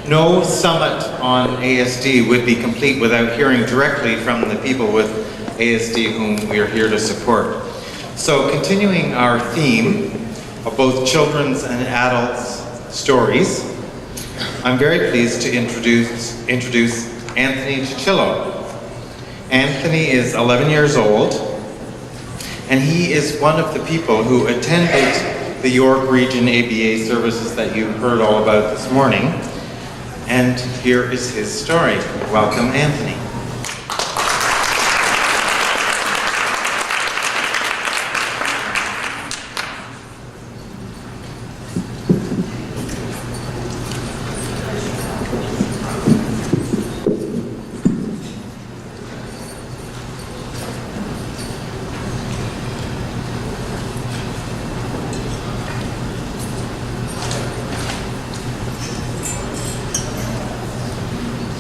No summit on ASD would be complete without hearing directly from the people with ASD whom we are here to support. So continuing our theme of both children's and adults' stories, I'm very pleased to introduce Anthony Chichillo. Anthony is 11 years old, and he is one of the people who attended the York Region ABA services that you heard all about this morning. And here is his story. Welcome, Anthony.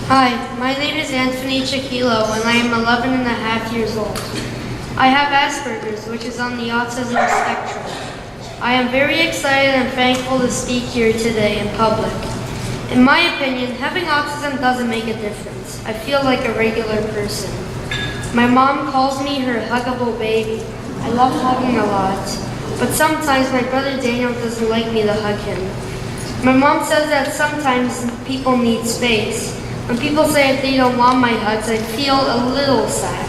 Hi, my name is Anthony Chichillo and I am 11 and a half years old. I have Asperger's, which is on the autism spectrum. I am very excited and thankful to speak here today in public. In my opinion, having autism doesn't make a difference. I feel like a regular person. My mom calls me her huggable baby. I love hugging a lot, but sometimes my brother Daniel doesn't like me to hug him. My mom says that sometimes people need space. When people say that they don't want my hugs, I feel a little sad.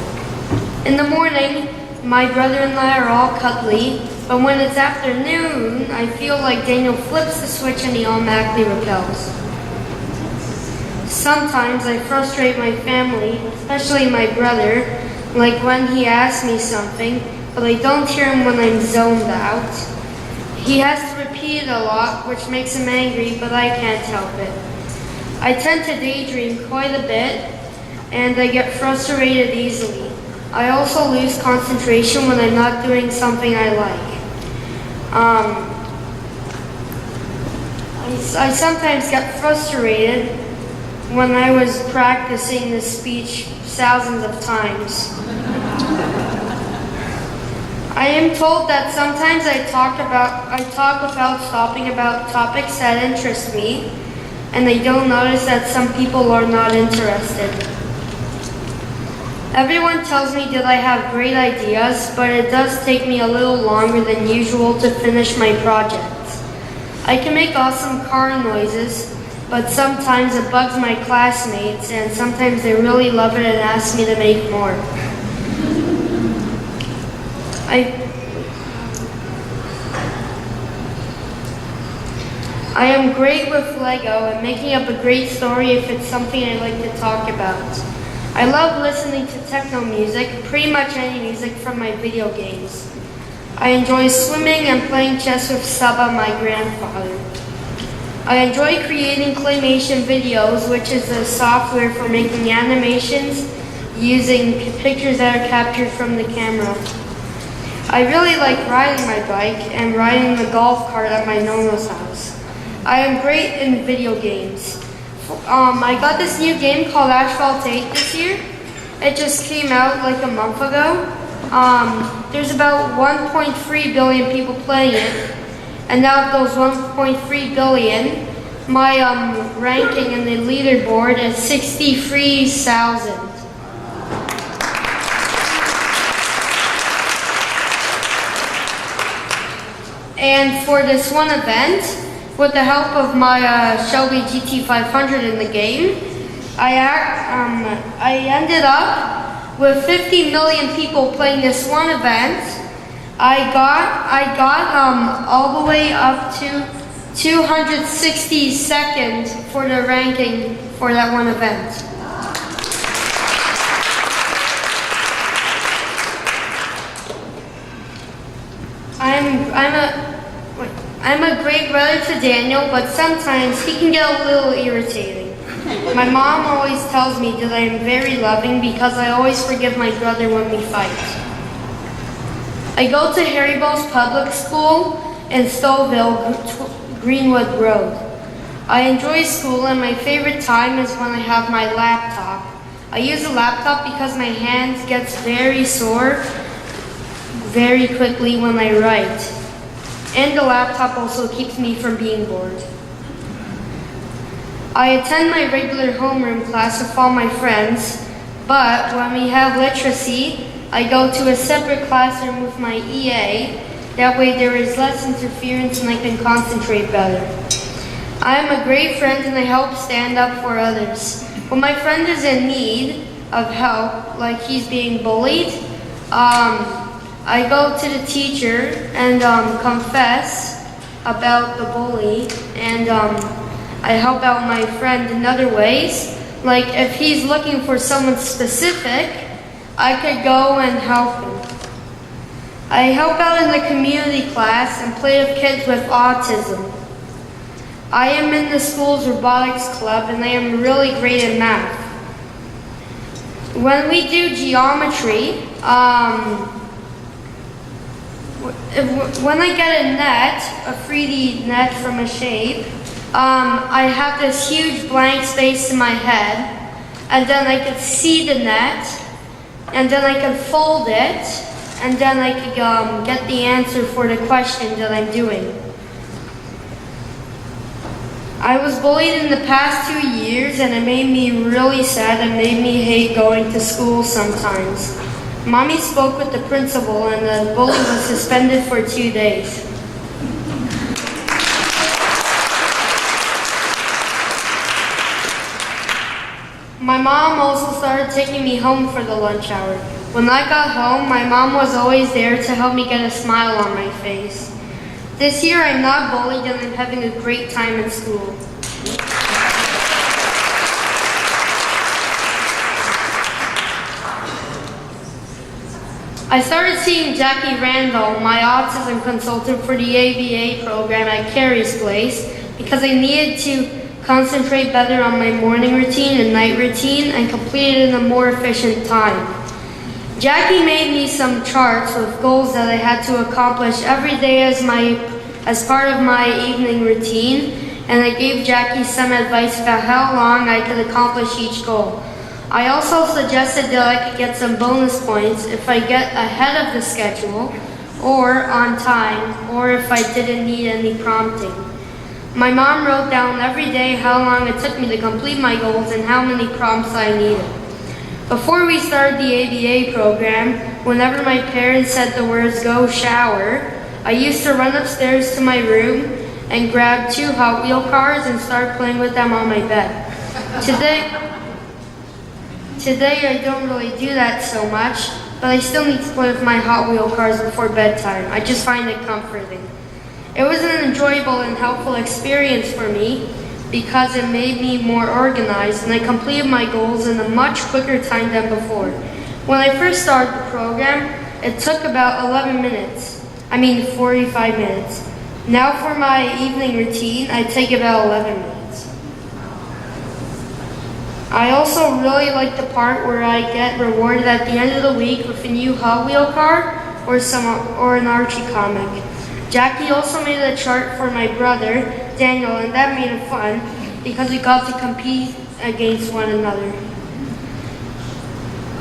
In the morning, my brother and I are all cuddly, but when it's afternoon, I feel like Daniel flips the switch and he automatically repels. Sometimes I frustrate my family, especially my brother, like when he asks me something, but I don't hear him when I'm zoned out. He has to repeat it a lot, which makes him angry, but I can't help it. I tend to daydream quite a bit, and I get frustrated easily. I also lose concentration when I'm not doing something I like. I sometimes get frustrated when I was practicing this speech thousands of times. I am told that sometimes I talk without stopping about topics that interest me, and I don't notice that some people are not interested. Everyone tells me that I have great ideas, but it does take me a little longer than usual to finish my projects. I can make awesome car noises, but sometimes it bugs my classmates, and sometimes they really love it and ask me to make more. I am great with Lego and making up a great story if it's something I like to talk about. I love listening to techno music, pretty much any music from my video games. I enjoy swimming and playing chess with Saba, my grandfather. I enjoy creating claymation videos, which is a software for making animations using pictures that are captured from the camera. I really like riding my bike and riding the golf cart at my nono's house. I am great in video games. I got this new game called Asphalt 8 this year. It just came out like a month ago. There's about 1.3 billion people playing it. And out of those 1.3 billion, my ranking in the leaderboard is 63,000. And for this one event, with the help of my Shelby GT500 in the game, I ended up with 50 million people playing this one event. I got all the way up to 262nd for the ranking for that one event. I'm a great brother to Daniel, but sometimes he can get a little irritating. My mom always tells me that I am very loving because I always forgive my brother when we fight. I go to Harrybo's public school in Stouffville, Greenwood Road. I enjoy school and my favorite time is when I have my laptop. I use a laptop because my hands gets very sore very quickly when I write. And the laptop also keeps me from being bored. I attend my regular homeroom class with all my friends, but when we have literacy, I go to a separate classroom with my EA. That way there is less interference and I can concentrate better. I am a great friend and I help stand up for others. When my friend is in need of help, like he's being bullied, I go to the teacher and confess about the bully, and I help out my friend in other ways. Like if he's looking for someone specific, I could go and help him. I help out in the community class and play with kids with autism. I am in the school's robotics club and I am really great at math. When we do geometry, when I get a net, a 3D net from a shape, I have this huge blank space in my head, and then I could see the net, and then I could fold it, and then I could get the answer for the question that I'm doing. I was bullied in the past 2 years, and it made me really sad and made me hate going to school sometimes. Mommy spoke with the principal, and the bully was suspended for 2 days. My mom also started taking me home for the lunch hour. When I got home, my mom was always there to help me get a smile on my face. This year I'm not bullied and I'm having a great time in school. I started seeing Jackie Randall, my autism consultant for the ABA program at Carrie's place, because I needed to concentrate better on my morning routine and night routine and complete it in a more efficient time. Jackie made me some charts with goals that I had to accomplish every day as part of my evening routine, and I gave Jackie some advice about how long I could accomplish each goal. I also suggested that I could get some bonus points if I get ahead of the schedule, or on time, or if I didn't need any prompting. My mom wrote down every day how long it took me to complete my goals and how many prompts I needed. Before we started the ABA program, whenever my parents said the words "go shower," I used to run upstairs to my room and grab 2 Hot Wheel cars and start playing with them on my bed. Today I don't really do that so much, but I still need to play with my Hot Wheel cars before bedtime. I just find it comforting. It was an enjoyable and helpful experience for me because it made me more organized and I completed my goals in a much quicker time than before. When I first started the program, it took about 45 minutes. Now for my evening routine, I take about 11 minutes. I also really like the part where I get rewarded at the end of the week with a new Hot Wheel car or an Archie comic. Jackie also made a chart for my brother, Daniel, and that made it fun because we got to compete against one another.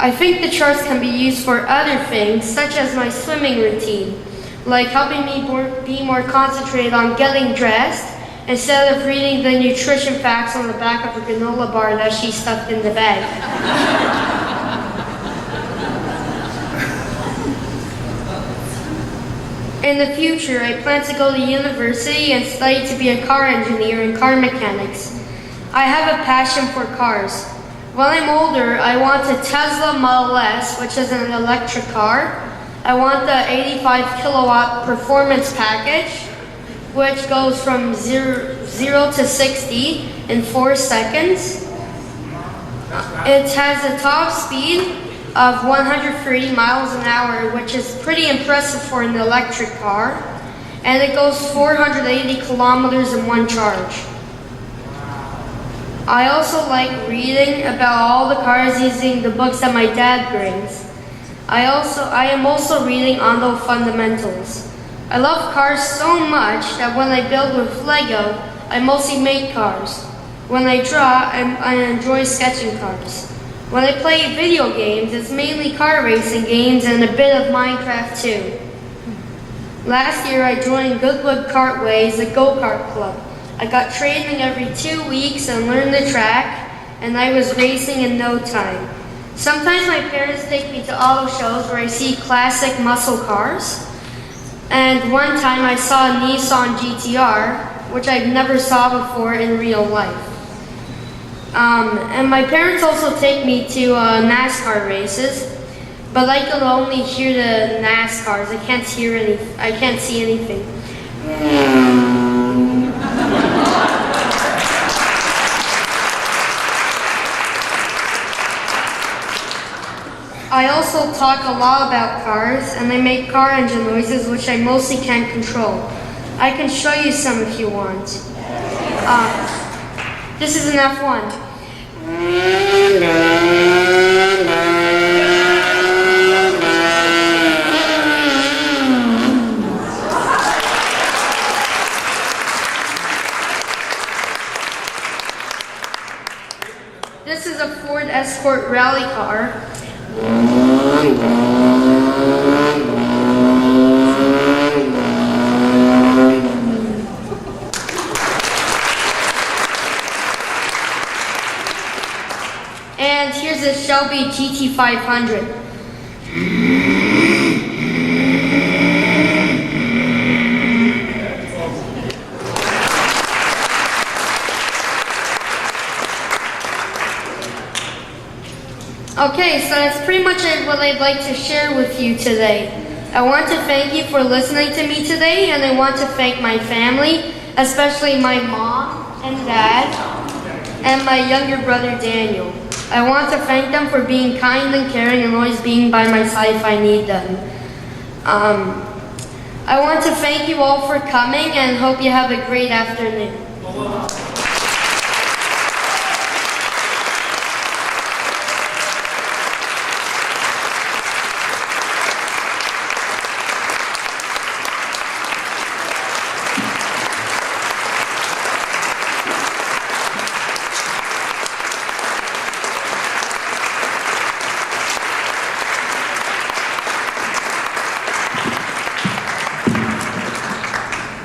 I think the charts can be used for other things, such as my swimming routine, like helping me be more concentrated on getting dressed instead of reading the nutrition facts on the back of a granola bar that she stuffed in the bag. In the future, I plan to go to university and study to be a car engineer and car mechanics. I have a passion for cars. When I'm older, I want a Tesla Model S, which is an electric car. I want the 85 kilowatt performance package, which goes from 0 to 60 in 4 seconds. It has a top speed of 130 miles an hour, which is pretty impressive for an electric car, and it goes 480 kilometers in one charge. I also like reading about all the cars using the books that my dad brings. I am also reading on the fundamentals. I love cars so much that when I build with Lego, I mostly make cars. When I draw, I enjoy sketching cars. When I play video games, it's mainly car racing games and a bit of Minecraft too. Last year I joined Goodwood Kartways, a go-kart club. I got training every 2 weeks and learned the track, and I was racing in no time. Sometimes my parents take me to auto shows where I see classic muscle cars. And one time I saw a Nissan GTR, which I've never saw before in real life. And my parents also take me to NASCAR races, but I can only hear the NASCARs. I can't see anything. I also talk a lot about cars, and I make car engine noises, which I mostly can't control. I can show you some if you want. This is an F1. This is a Ford Escort rally car. And here's a Shelby GT500. Okay, so that's pretty much what I'd like to share with you today. I want to thank you for listening to me today, and I want to thank my family, especially my mom and dad, and my younger brother Daniel. I want to thank them for being kind and caring and always being by my side if I need them. I want to thank you all for coming and hope you have a great afternoon.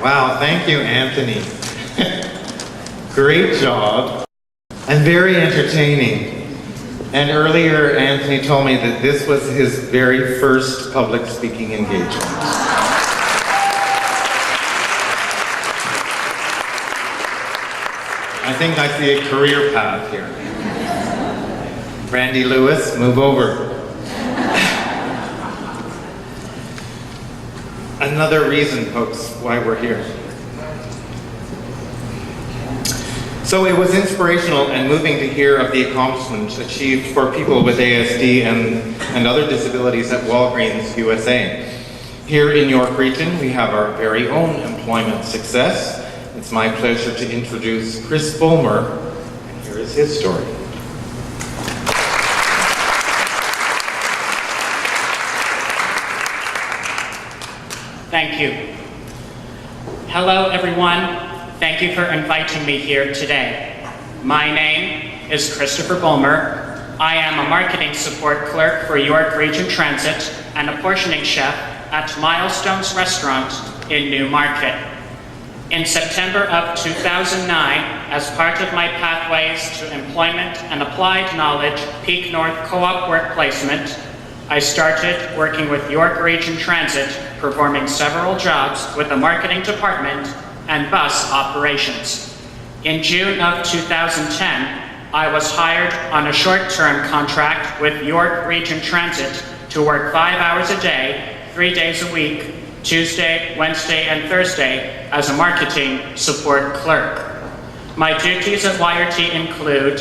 Wow, thank you, Anthony. Great job, and very entertaining. And earlier, Anthony told me that this was his very first public speaking engagement. I think I see a career path here. Randy Lewis, move over. Another reason, folks, why we're here. So it was inspirational and moving to hear of the accomplishments achieved for people with ASD and other disabilities at Walgreens USA. Here in York Region, we have our very own employment success. It's my pleasure to introduce Chris Bulmer, and here is his story. Thank you. Hello, everyone. Thank you for inviting me here today. My name is Christopher Bulmer. I am a marketing support clerk for York Region Transit and a portioning chef at Milestones Restaurant in Newmarket. In September of 2009, as part of my Pathways to Employment and Applied Knowledge Peak North Co-op work placement, I started working with York Region Transit, performing several jobs with the marketing department and bus operations. In June of 2010, I was hired on a short-term contract with York Region Transit to work 5 hours a day, 3 days a week, Tuesday, Wednesday, and Thursday as a marketing support clerk. My duties at YRT include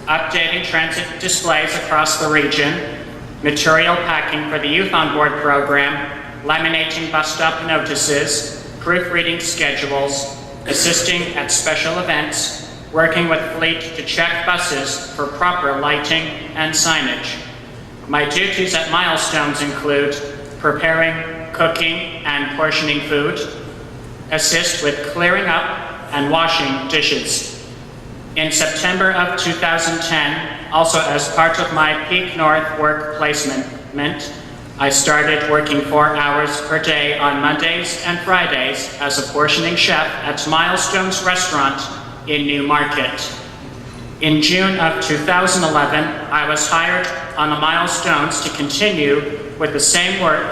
updating transit displays across the region, material packing for the Youth on Board program, laminating bus stop notices, proofreading schedules, assisting at special events, working with fleet to check buses for proper lighting and signage. My duties at Milestones include preparing, cooking, and portioning food, assist with clearing up and washing dishes. In September of 2010, also as part of my Peak North work placement, I started working 4 hours per day on Mondays and Fridays as a portioning chef at Milestones Restaurant in Newmarket. In June of 2011, I was hired on the Milestones to continue with the same work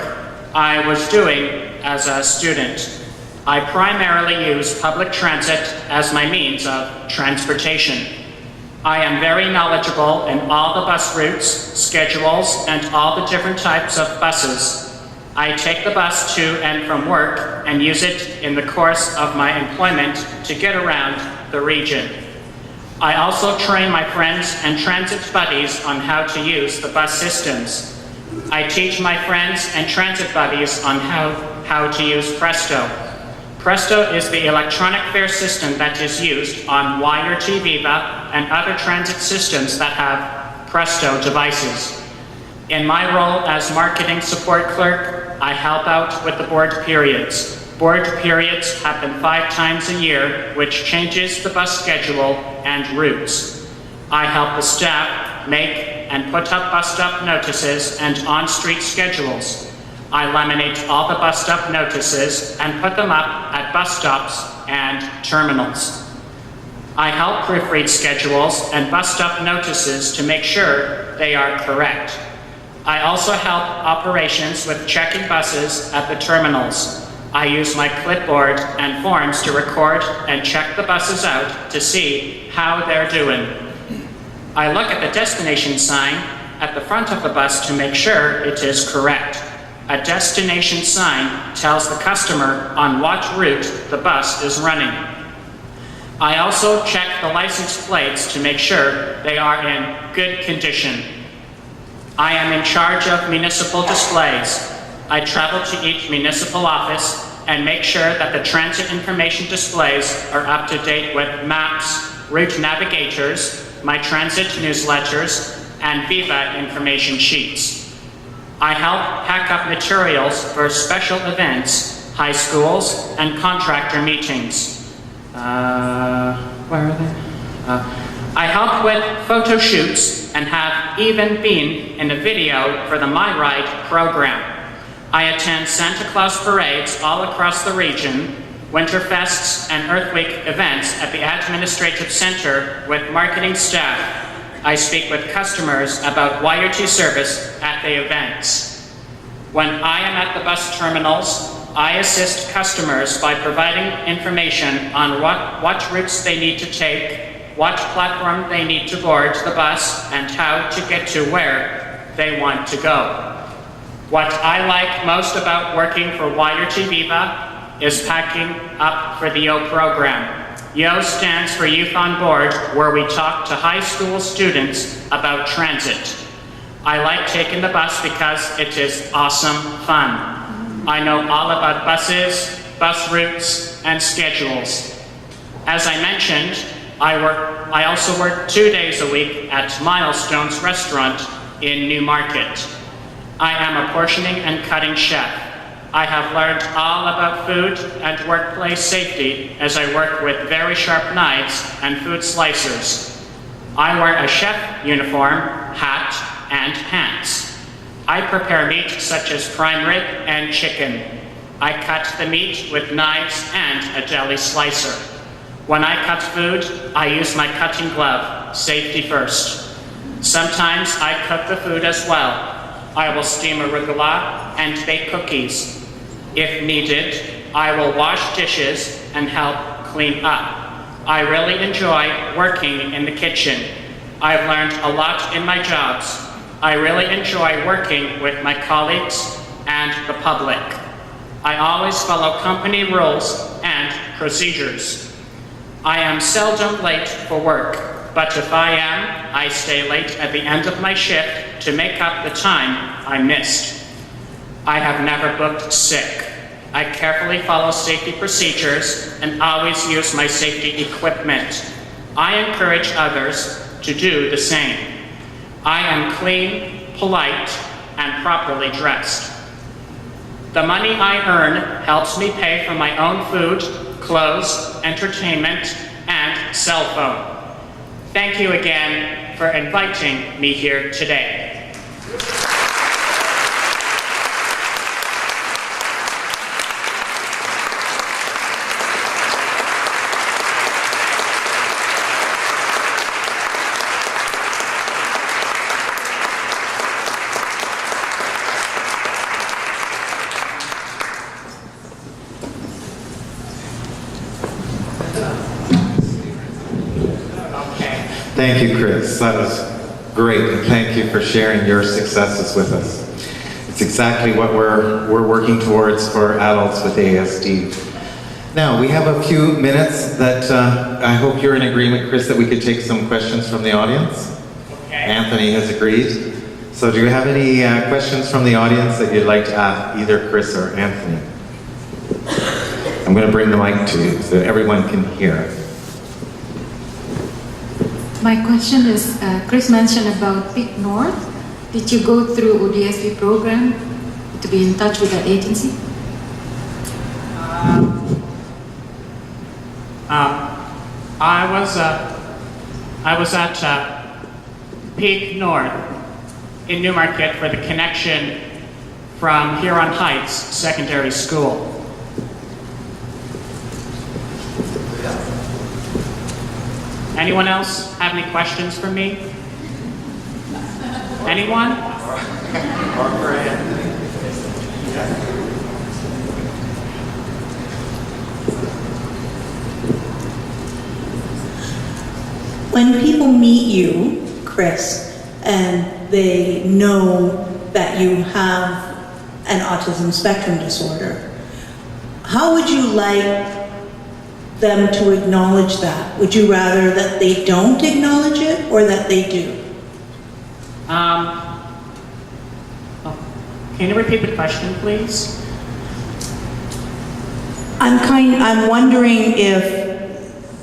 I was doing as a student. I primarily use public transit as my means of transportation. I am very knowledgeable in all the bus routes, schedules, and all the different types of buses. I take the bus to and from work and use it in the course of my employment to get around the region. I also train my friends and transit buddies on how to use the bus systems. I teach my friends and transit buddies on how to use Presto. Presto is the electronic fare system that is used on YASDP Viva and other transit systems that have Presto devices. In my role as marketing support clerk, I help out with the board periods. Board periods happen 5 times a year, which changes the bus schedule and routes. I help the staff make and put up bus stop notices and on-street schedules. I laminate all the bus stop notices and put them up at bus stops and terminals. I help proofread schedules and bus stop notices to make sure they are correct. I also help operations with checking buses at the terminals. I use my clipboard and forms to record and check the buses out to see how they're doing. I look at the destination sign at the front of the bus to make sure it is correct. A destination sign tells the customer on what route the bus is running. I also check the license plates to make sure they are in good condition. I am in charge of municipal displays. I travel to each municipal office and make sure that the transit information displays are up to date with maps, route navigators, my transit newsletters, and Viva information sheets. I help pack up materials for special events, high schools, and contractor meetings. Where are they? I help with photo shoots and have even been in a video for the My Ride program. I attend Santa Claus parades all across the region, Winterfests, and Earthquake events at the Administrative Center with marketing staff. I speak with customers about YRT service at the events. When I am at the bus terminals, I assist customers by providing information on what routes they need to take, what platform they need to board the bus, and how to get to where they want to go. What I like most about working for YRT Viva is packing up for the YO program. YO stands for Youth on Board, where we talk to high school students about transit. I like taking the bus because it is awesome fun. I know all about buses, bus routes, and schedules. As I mentioned, I also work 2 days a week at Milestones Restaurant in Newmarket. I am a portioning and cutting chef. I have learned all about food and workplace safety as I work with very sharp knives and food slicers. I wear a chef uniform, hat, and pants. I prepare meat such as prime rib and chicken. I cut the meat with knives and a deli slicer. When I cut food, I use my cutting glove, safety first. Sometimes I cook the food as well. I will steam arugula and bake cookies. If needed, I will wash dishes and help clean up. I really enjoy working in the kitchen. I've learned a lot in my jobs. I really enjoy working with my colleagues and the public. I always follow company rules and procedures. I am seldom late for work, but if I am, I stay late at the end of my shift to make up the time I missed. I have never booked sick. I carefully follow safety procedures and always use my safety equipment. I encourage others to do the same. I am clean, polite, and properly dressed. The money I earn helps me pay for my own food, clothes, entertainment, and cell phone. Thank you again for inviting me here today. Thank you, Chris. That was great, and thank you for sharing your successes with us. It's exactly what we're working towards for adults with ASD. Now, we have a few minutes that I hope you're in agreement, Chris, that we could take some questions from the audience. Okay. Anthony has agreed. So do you have any questions from the audience that you'd like to ask either Chris or Anthony? I'm going to bring the mic to you so that everyone can hear. My question is, Chris mentioned about Peak North. Did you go through ODSP program to be in touch with that agency? I was at Peak North in Newmarket for the connection from Huron Heights Secondary School. Anyone else have any questions for me? Anyone? When people meet you, Chris, and they know that you have an autism spectrum disorder, how would you like them to acknowledge that? Would you rather that they don't acknowledge it or that they do? Can you repeat the question, please? I'm wondering if,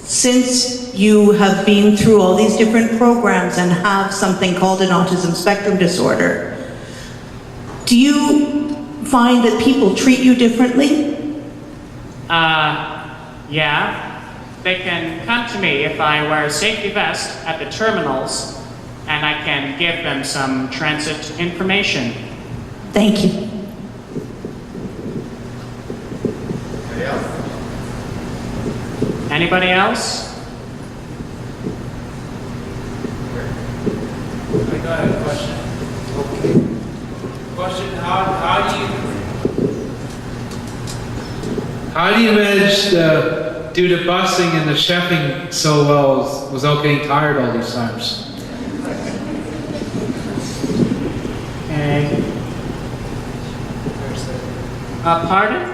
since you have been through all these different programs and have something called an autism spectrum disorder, do you find that people treat you differently? Yeah. They can come to me if I wear a safety vest at the terminals, and I can give them some transit information. Thank you. Anybody else? I got a question. Okay. Question, how do you manage to do the busing and the chefing so well without getting tired all these times? Okay. Pardon?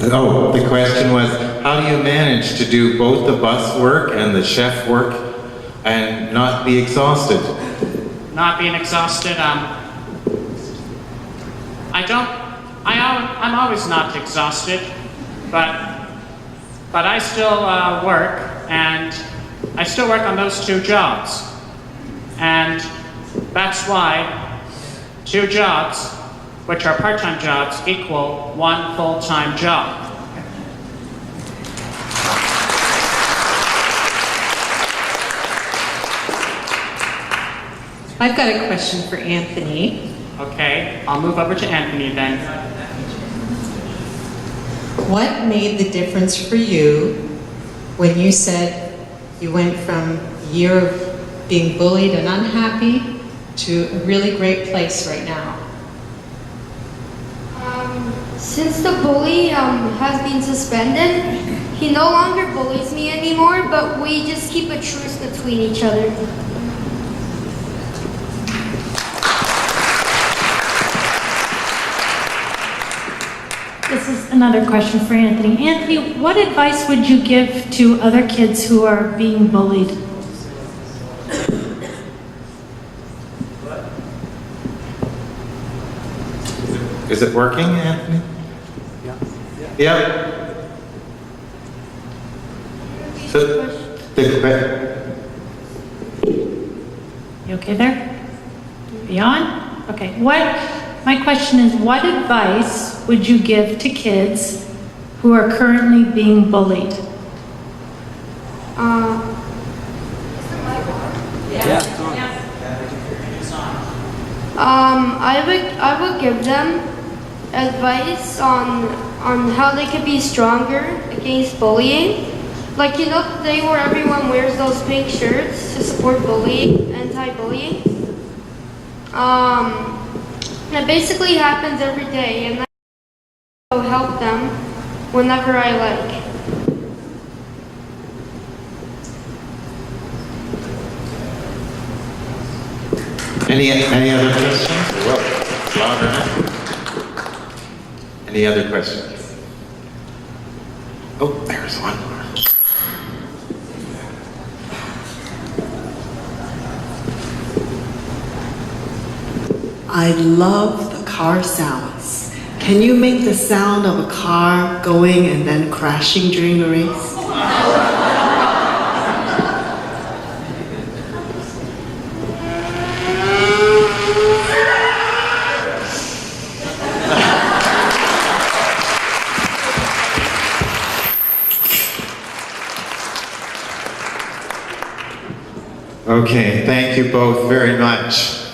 Oh, the question was, how do you manage to do both the bus work and the chef work and not be exhausted? Not being exhausted, I'm always not exhausted, but I still work, and I still work on those two jobs. And that's why 2 jobs, which are part-time jobs, equal 1 full-time job. I've got a question for Anthony. Okay, I'll move over to Anthony then. What made the difference for you when you said you went from a year of being bullied and unhappy to a really great place right now? Since the bully has been suspended, he no longer bullies me anymore, but we just keep a truce between each other. This is another question for Anthony. Anthony, what advice would you give to other kids who are being bullied? Is it working, Anthony? Yeah. So, You okay there? You on? Okay. My question is, what advice would you give to kids who are currently being bullied? I would give them advice on how they could be stronger against bullying. Like, you know, the day where everyone wears those pink shirts to support bullying, anti-bullying. It basically happens every day, and I help them whenever I like. Any other questions? Well, it's louder now. Any other questions? Oh, there's one. I love the car sounds. Can you make the sound of a car going and then crashing during the race? Okay, thank you both very much.